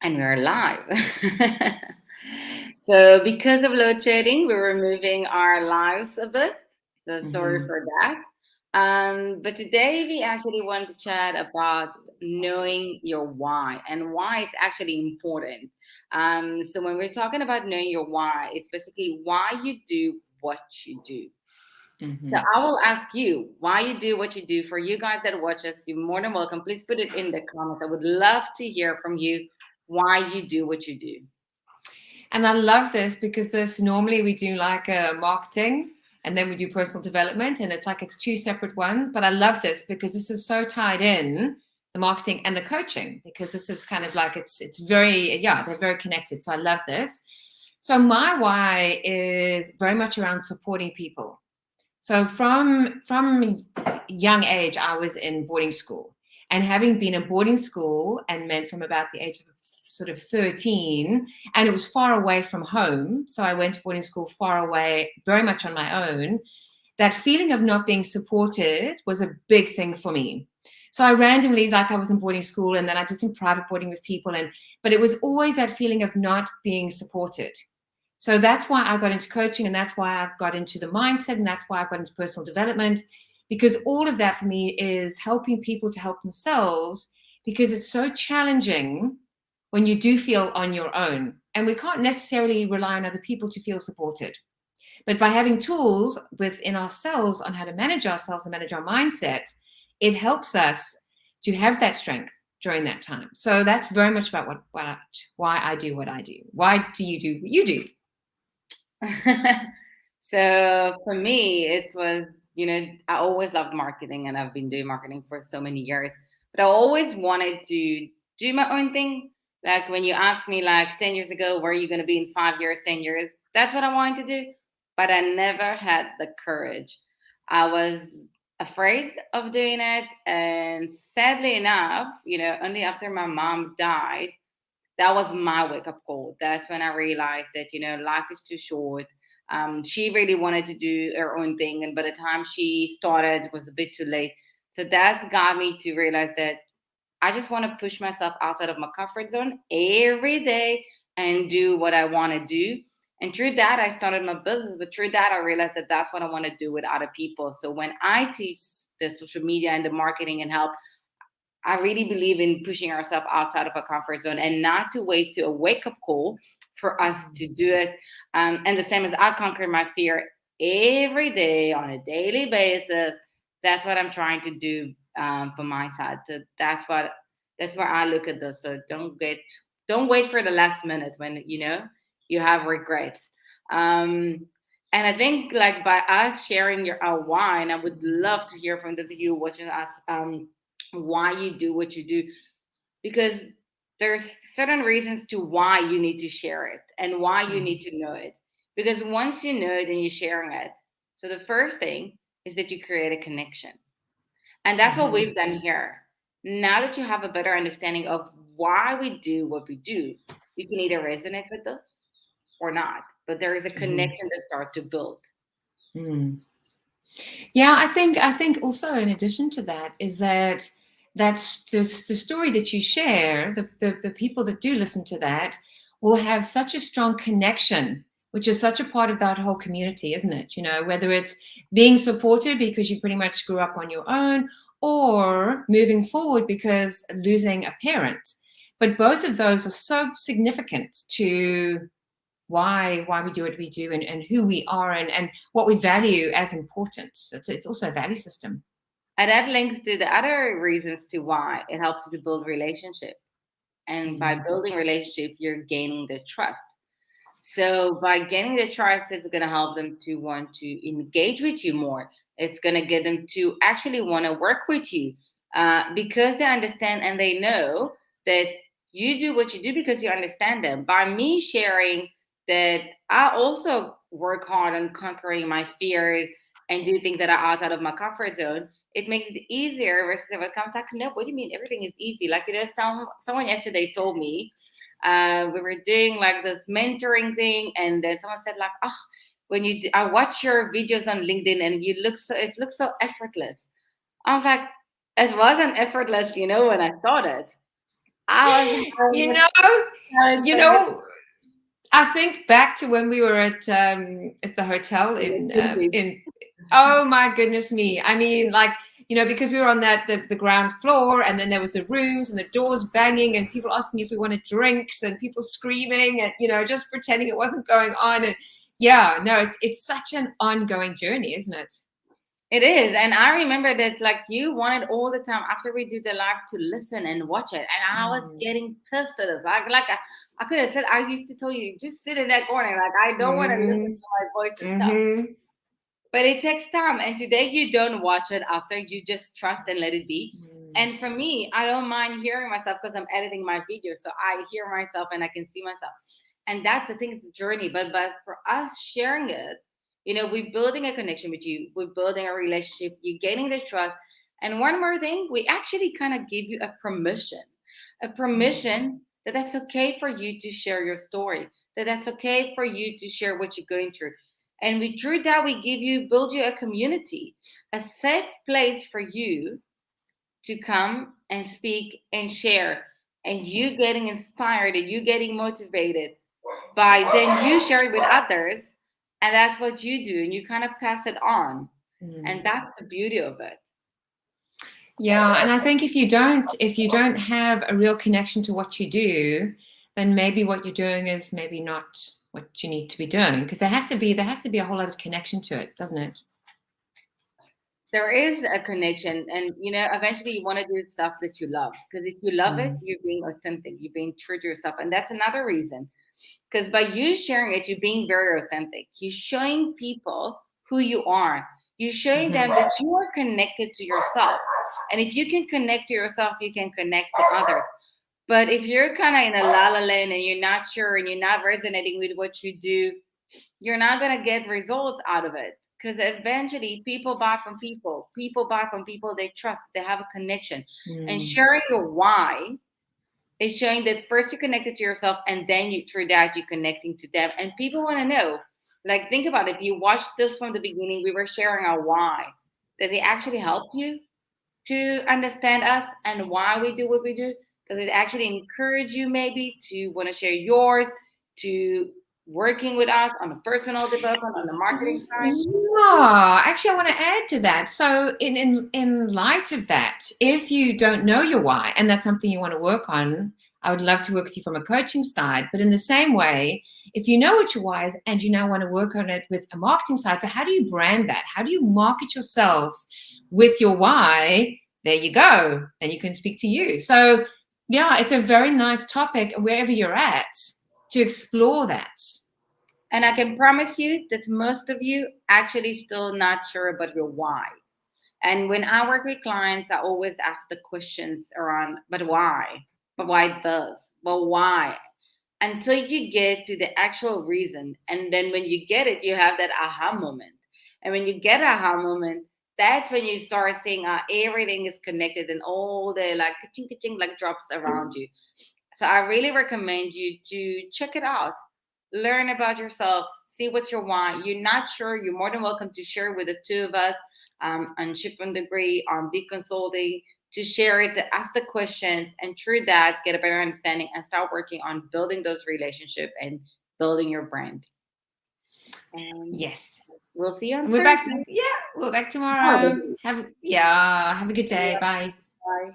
And we're live. So, because of load shedding, we're removing our lives a bit. So, sorry Hmm. for that. But today, we actually want to chat about knowing your why and why it's actually important. So, when we're talking about knowing your why, it's basically why you do what you do. So Hmm. I will ask you why you do what you do. For you guys that watch us, you're more than welcome. Please put it in the comments. I would love to hear from you why you do what you do. And I love this because this normally we do like marketing and then we do personal development, and it's like it's two separate ones. But I love this because this is so tied in, the marketing and the coaching, because this is kind of like it's very, yeah, they're very connected. So I love this. So my why is very much around supporting people. So from young age, I was in boarding school, and having been in boarding school and meant from about the age of sort of 13, and it was far away from home. So I went to boarding school far away, very much on my own. That feeling of not being supported was a big thing for me. So I randomly, like I was in boarding school, and then I did some private boarding with people, but it was always that feeling of not being supported. So that's why I got into coaching, and that's why I've got into the mindset, and that's why I got into personal development, because all of that for me is helping people to help themselves, because it's so challenging when you do feel on your own. And we can't necessarily rely on other people to feel supported. But by having tools within ourselves on how to manage ourselves and manage our mindset, it helps us to have that strength during that time. So that's very much about why I do what I do. Why do what you do? So for me, it was, I always loved marketing and I've been doing marketing for so many years, but I always wanted to do my own thing. Like when you asked me like 10 years ago, where are you going to be in 5 years, 10 years? That's what I wanted to do. But I never had the courage. I was afraid of doing it. And sadly enough, only after my mom died, that was my wake up call. That's when I realized that, life is too short. She really wanted to do her own thing. And by the time she started, it was a bit too late. So that's got me to realize that I just want to push myself outside of my comfort zone every day and do what I want to do. And through that, I started my business. But through that, I realized that that's what I want to do with other people. So when I teach the social media and the marketing and help, I really believe in pushing ourselves outside of our comfort zone and not to wait to a wake up call for us to do it. And the same as I conquer my fear every day on a daily basis. That's what I'm trying to do for my side. So that's where I look at this. So don't wait for the last minute when you have regrets. Um, and I think like by us sharing our why, and I would love to hear from those of you watching us. Why you do what you do, because there's certain reasons to why you need to share it and why you need to know it, because once you know it and you're sharing it, so the first thing is that you create a connection, and that's what Mhm. we've done here. Now that you have a better understanding of why we do what we do, you can either resonate with us or not, but there is a Mhm. connection to start to build. Mm. Yeah, I think also in addition to that is that's the story that you share, the people that do listen to that will have such a strong connection, which is such a part of that whole community, isn't it? Whether it's being supported because you pretty much grew up on your own, or moving forward because losing a parent. But both of those are so significant to why we do what we do, and who we are, and what we value as important. It's also a value system. And that links to the other reasons to why it helps you to build relationship. And by Mm. building relationship, you're gaining the trust. So by gaining the trust, it's going to help them to want to engage with you more. It's going to get them to actually want to work with you, because they understand and they know that you do what you do because you understand them. By me sharing that I also work hard on conquering my fears and do things that are outside of my comfort zone, it makes it easier versus if it comes like, no, what do you mean everything is easy? Like, someone yesterday told me, we were doing like this mentoring thing, and then someone said like, oh, I watch your videos on LinkedIn and it looks so effortless. I was like, it wasn't effortless, when I started. You I know, was you so good. know, I think back to when we were at the hotel Indeed. in oh my goodness me. I mean, like, because we were on the ground floor, and then there was the rooms and the doors banging and people asking if we wanted drinks and people screaming and just pretending it wasn't going on. And yeah, no, it's such an ongoing journey, isn't it? It is. And I remember that like you wanted all the time after we do the live to listen and watch it. And I was Mm. getting pissed at us. I could have said, I used to tell you, just sit in that corner. Like, I don't want to listen Mhm. to my voice and stuff. Mhm. But it takes time. And today you don't watch it after, you just trust and let it be. Mm. And for me, I don't mind hearing myself because I'm editing my video. So I hear myself and I can see myself. And that's the thing, it's a journey. But for us sharing it, we're building a connection with you. We're building a relationship. You're gaining the trust. And one more thing, we actually kind of give you a Mm. permission that that's okay for you to share your story, that that's okay for you to share what you're going through. And we through that we build you a community, a safe place for you to come and speak and share, and you getting inspired and you getting motivated by then you share it with others, and that's what you do, and you kind of pass it on, and Mm. that's the beauty of it. Yeah, and I think if you don't have a real connection to what you do, then maybe what you're doing is maybe not what you need to be doing, because there has to be a whole lot of connection to it, doesn't it? There is a connection, and eventually you want to do stuff that you love, because if you love it, Mm. you're being authentic, you're being true to yourself, and that's another reason. Because by you sharing it, you're being very authentic. You're showing people who you are. You're showing them Mhm. that you are connected to yourself. And if you can connect to yourself, you can connect to others. But if you're kind of in a la la land and you're not sure and you're not resonating with what you do, you're not going to get results out of it. Because eventually people buy from people. People buy from people they trust, they have a connection. And Mm. sharing your why is showing that first you connected to yourself, and then you through that you're connecting to them. And people want to know, like, think about it. If you watched this from the beginning, we were sharing our why. Does it actually help you to understand us and why we do what we do? Does it actually encourage you maybe to want to share yours, to working with us on the personal development, on the marketing side? Yeah, actually, I want to add to that. So, in light of that, if you don't know your why, and that's something you want to work on, I would love to work with you from a coaching side. But in the same way, if you know what your why is and you now want to work on it with a marketing side, so how do you brand that? How do you market yourself with your why? There you go. And you can speak to you. So, yeah, it's a very nice topic wherever you're at to explore that. And I can promise you that most of you actually still not sure about your why. And when I work with clients, I always ask the questions around, but why? But why this? But why? Until you get to the actual reason. And then when you get it, you have that aha moment. And when you get aha moment, that's when you start seeing everything is connected and all the like ka-ching, ka-ching, like drops around you. So I really recommend you to check it out, learn about yourself, see what's your why. You're not sure, you're more than welcome to share with the two of us on Shift One Degree, on Big Consulting, to share it, to ask the questions, and through that, get a better understanding and start working on building those relationships and building your brand. And Yes. we'll see you on We're back. Thursday. Yeah, we're back Oh, tomorrow. Have a good day. Bye. bye.